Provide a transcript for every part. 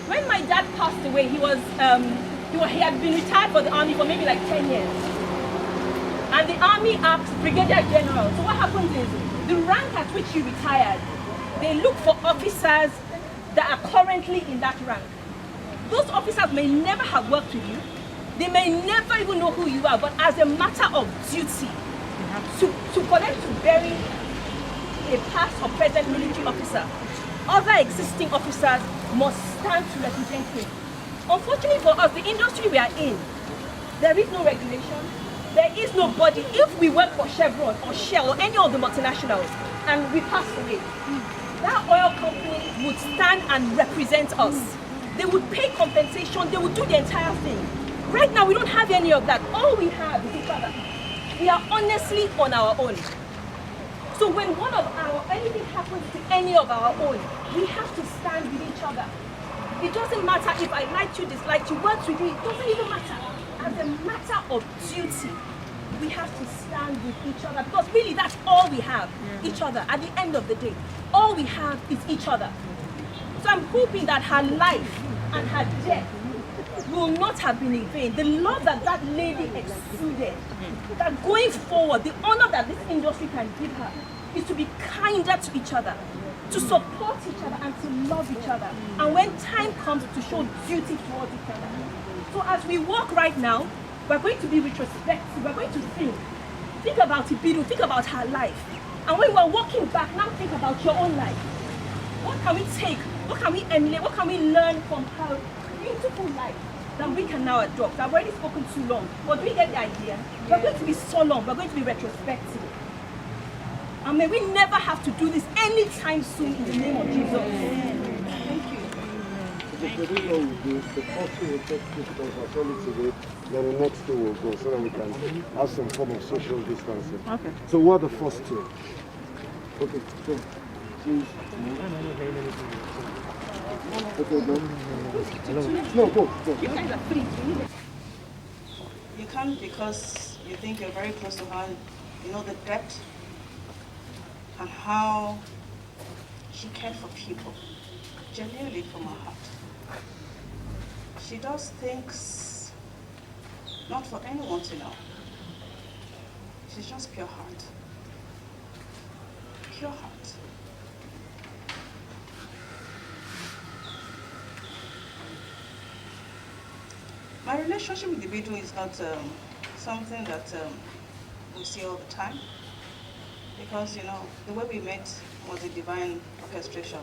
When my dad passed away, he had been retired for the army for maybe like 10 years. And the army asked Brigadier General, so what happens is, the rank at which you retired, they look for officers that are currently in that rank. Those officers may never have worked with you, they may never even know who you are, but as a matter of duty, for them to bury a past or present military officer, other existing officers must stand to represent him. Unfortunately for us, the industry we are in, there is no regulation, there is nobody. If we work for Chevron or Shell or any of the multinationals and we pass away, that oil company would stand and represent us. They would pay compensation, they would do the entire thing. Right now, we don't have any of that. All we have is each other. We are honestly on our own. So when anything happens to any of our own, we have to stand with each other. It doesn't matter if I liked you, disliked you, worked with you, it doesn't even matter. As a matter of duty, we have to stand with each other because really that's all we have, each other. At the end of the day, all we have is each other. So I'm hoping that her life and her death will not have been in vain. The love that that lady exuded, that going forward, the honor that this industry can give her is to be kinder to each other, to support each other and to love each other. And when time comes, to show duty towards each other. So as we walk right now, we're going to be retrospective, we're going to think about Ibidunni, think about her life. And when we're walking back, now think about your own life. What can we take? What can we emulate? What can we learn from her beautiful life that we can now adopt? I've already spoken too long, but we get the idea. We're going to be solemn, we're going to be retrospective. And may we never have to do this anytime soon in the name of Jesus. Thank you. The first two will take pictures of only today, then the next two will go so that we can have some form of social distancing. Okay. So what are the first two? Okay, so please. Okay, go. No, go. You guys are free. You can't because you think you're very close to her. You know the depth and how she cared for people, genuinely from her heart. She does things not for anyone to know. She's just pure heart. Pure heart. My relationship with Ibidunni is not something that we see all the time. Because, you know, the way we met was a divine orchestration.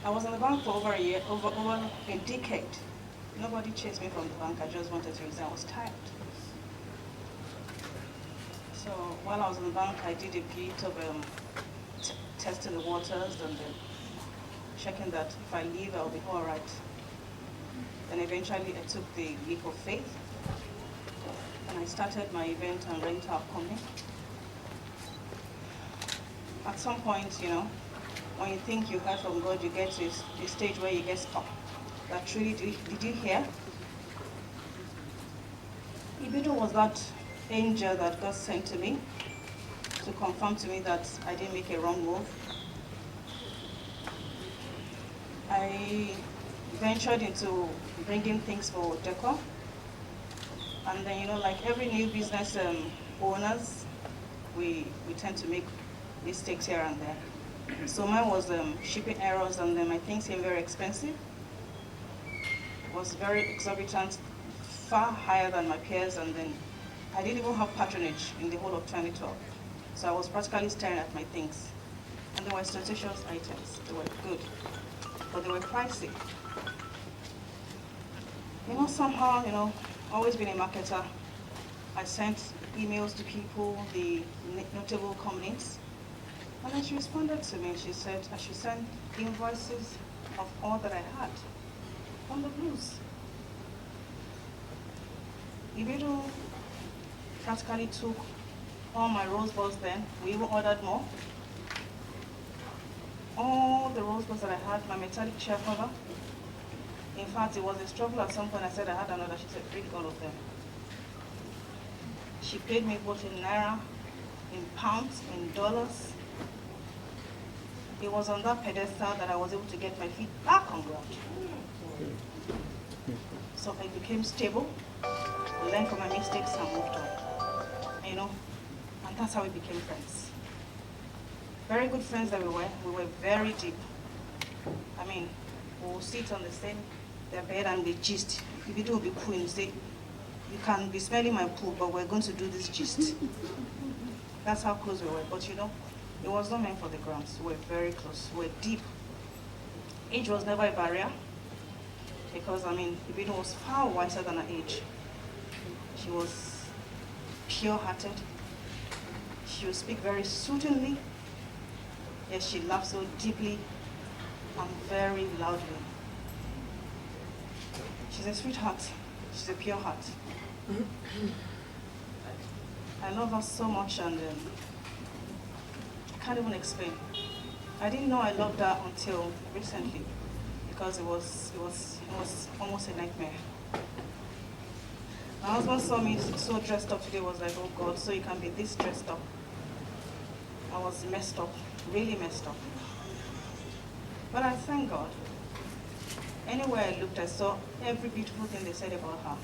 I was in the bank for over a year, over a decade. Nobody chased me from the bank. I just wanted to resign. I was tired. So while I was in the bank, I did a bit of testing the waters and checking that if I leave, I'll be all right. Then eventually I took the leap of faith and I started my event and rental company. At some point, you know, when you think you heard from God, you get to a stage where you get stuck. That truly, did you hear? Ibidunni was that angel that God sent to me to confirm to me that I didn't make a wrong move. I ventured into bringing things for decor. And then, you know, like every new business owners, we tend to make mistakes here and there. So mine was shipping errors, and then my things came very expensive. It was very exorbitant, far higher than my peers, and then I didn't even have patronage in the whole of 2012. So I was practically staring at my things. And they were statutious items. They were good, but they were pricey. You know, somehow, you know, always been a marketer. I sent emails to people, the notable companies, and then she responded to me. She said I should send invoices of all that I had on the blues. Ibidunni practically took all my rose balls then. We even ordered more. All the rose balls that I had, my metallic chair cover. In fact, it was a struggle at some point. I said I had another. She said, bring all of them. She paid me both in naira, in pounds, in dollars. It was on that pedestal that I was able to get my feet back on ground. So I became stable, learned from my mistakes and moved on. You know, and that's how we became friends. Very good friends that we were very deep. I mean, we'll sit on the same bed and we gist. If you do be cool and say, you can be smelling my poo, but we're going to do this gist. That's how close we were. But you know, it was not meant for the grams. We were very close. We were deep. Age was never a barrier, because I mean, Ibidunni was far wiser than her age. She was pure-hearted. She would speak very soothingly. Yes, she laughed so deeply and very loudly. She's a sweetheart. She's a pure heart. I love her so much, and I can't even explain. I didn't know I loved her until recently, because it was almost a nightmare. My husband saw me so dressed up today, was like, oh God, so you can be this dressed up. I was messed up, really messed up. But I thank God. Anywhere I looked, I saw every beautiful thing they said about her.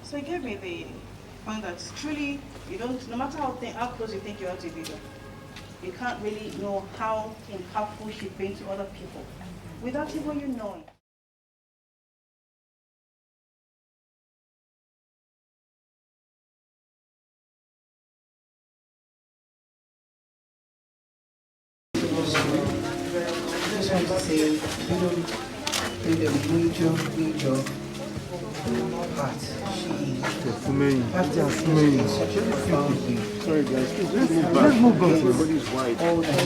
So it gave me the point that truly, you don't, no matter how close you think you are to Ibidunni, you can't really know how impactful she's been to other people without even you knowing. I just want to say, Ibidunni played a major part. Sorry guys, let's move back. Everybody's white. All that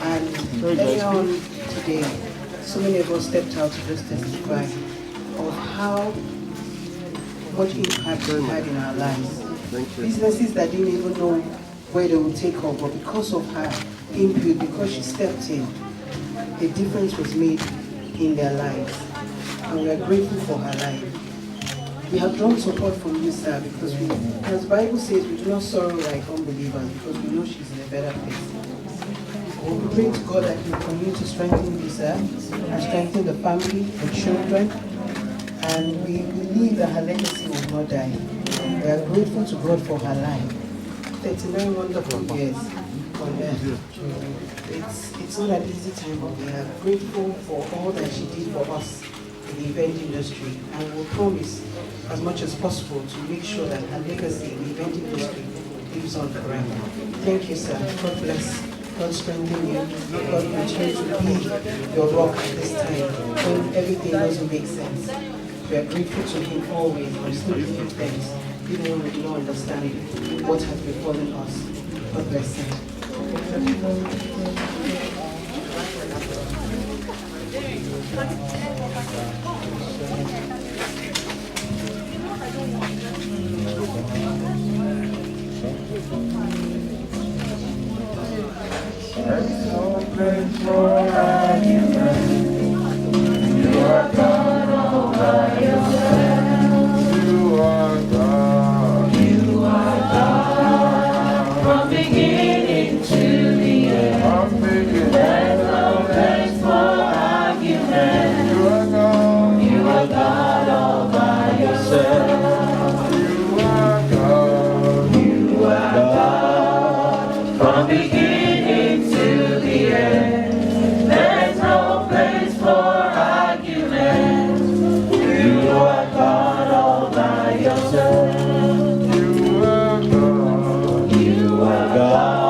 and earlier on today, so many of us stepped out to just testify of how much impact we had in our lives. Businesses that didn't even know where they would take off, but because of her input, because she stepped in, a difference was made in their lives. And we are grateful for her life. We have drawn support from you, sir, because as the Bible says, we do not sorrow like unbelievers, because we know she's in a better place. We pray to God that He will continue to strengthen you, sir, and strengthen the family, the children, and we believe that her legacy will not die. We are grateful to God for her life. 39 wonderful years on earth. It's not an easy time, but we are grateful for all that she did for us in the event industry, and we'll promise as much as possible to make sure that her legacy in the event industry lives on forever. Thank you, sir. God bless. God strengthen you. God continue to be your rock at this time when everything doesn't make sense. We are grateful to Him always. We still give Him thanks, even when we do not understand what has befallen us. God bless Him. There's no place for argument. You are God all by yourself. You are God. You are God. From beginning to the end. From beginning. There's no place for argument. You are God. You are God all by yourself. You are God. You are God. From beginning to the end. There's no place for argument. You are God all by yourself. You are God. You are God.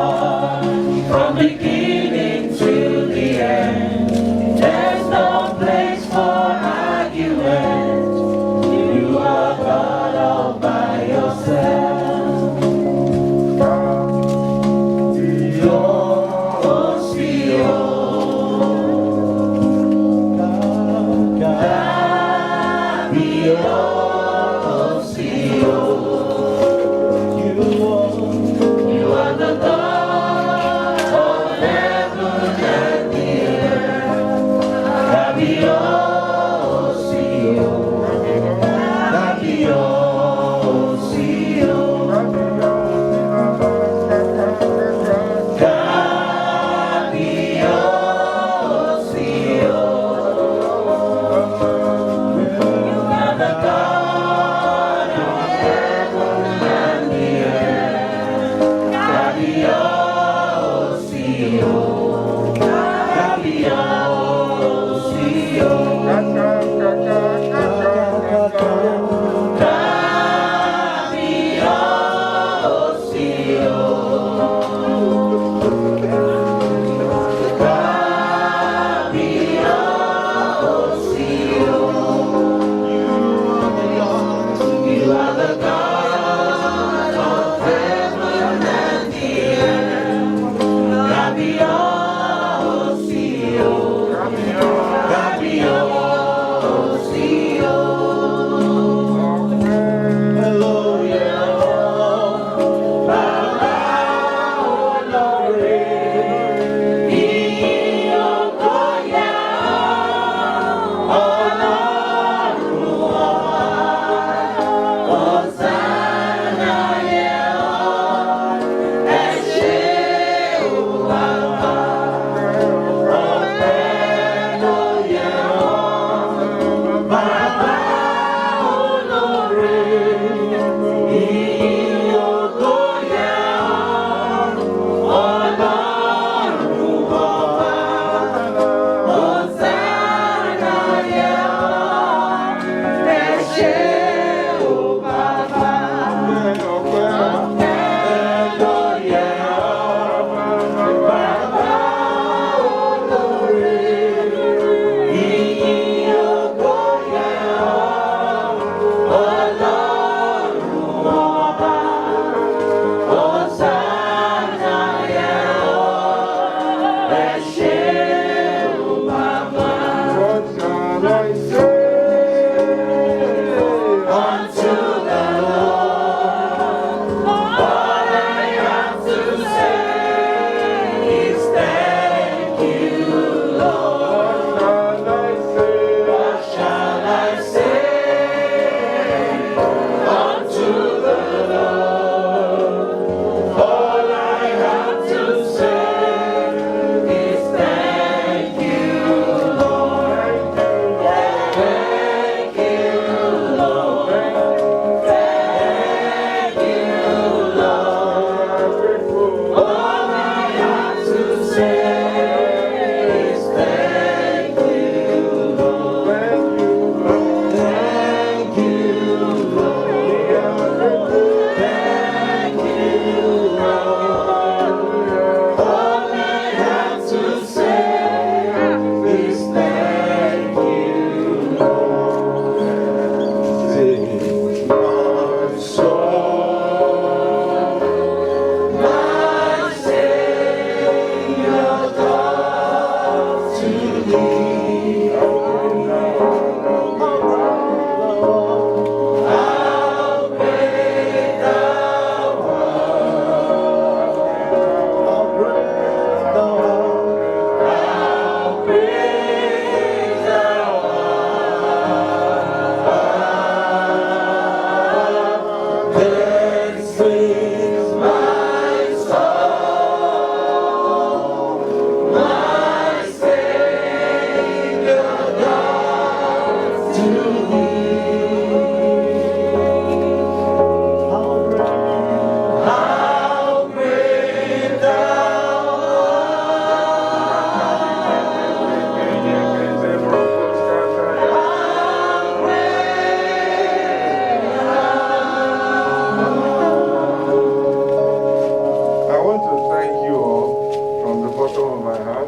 thank you all from the bottom of my heart,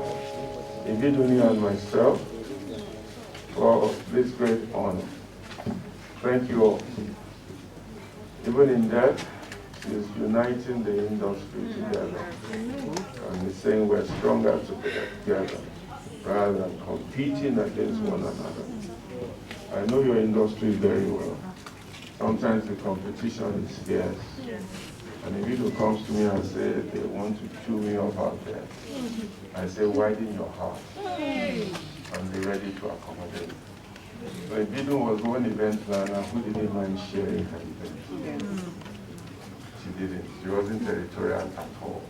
Ibidunni and myself, for this great honor. Thank you all. Even in that, is uniting the industry together. And it's saying we're stronger together rather than competing against one another. I know your industry very well. Sometimes the competition is fierce. And if it comes to me and say they want to chew me up out there, I say widen your heart and be ready to accommodate. So Ibidunni was one event planner who didn't mind sharing her event. She didn't. She wasn't territorial at all.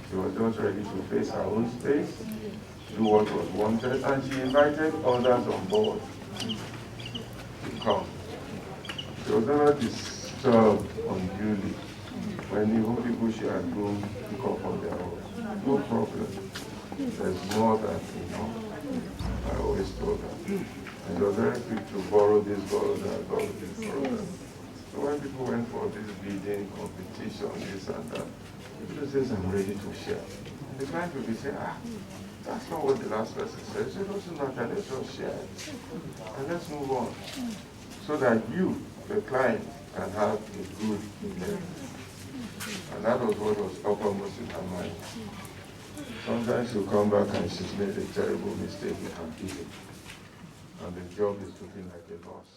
She was just ready to face her own space, do what was wanted, and she invited others on board to come. She was never disturbed unduly when even people she had grown pick up on their own. No problem. There's more than enough. I always told her. And she was very quick to borrow this, borrow that, borrow this, borrow that. So when people went for this bidding competition, this and that, people says, I'm ready to share. And the client will be saying, that's not what the last person said. So it doesn't matter, let's just share it. And let's move on. So that you, the client, can have a good event. And that was what was uppermost in her mind. Sometimes she'll come back and she's made a terrible mistake with her bidding. And the job is looking like a loss.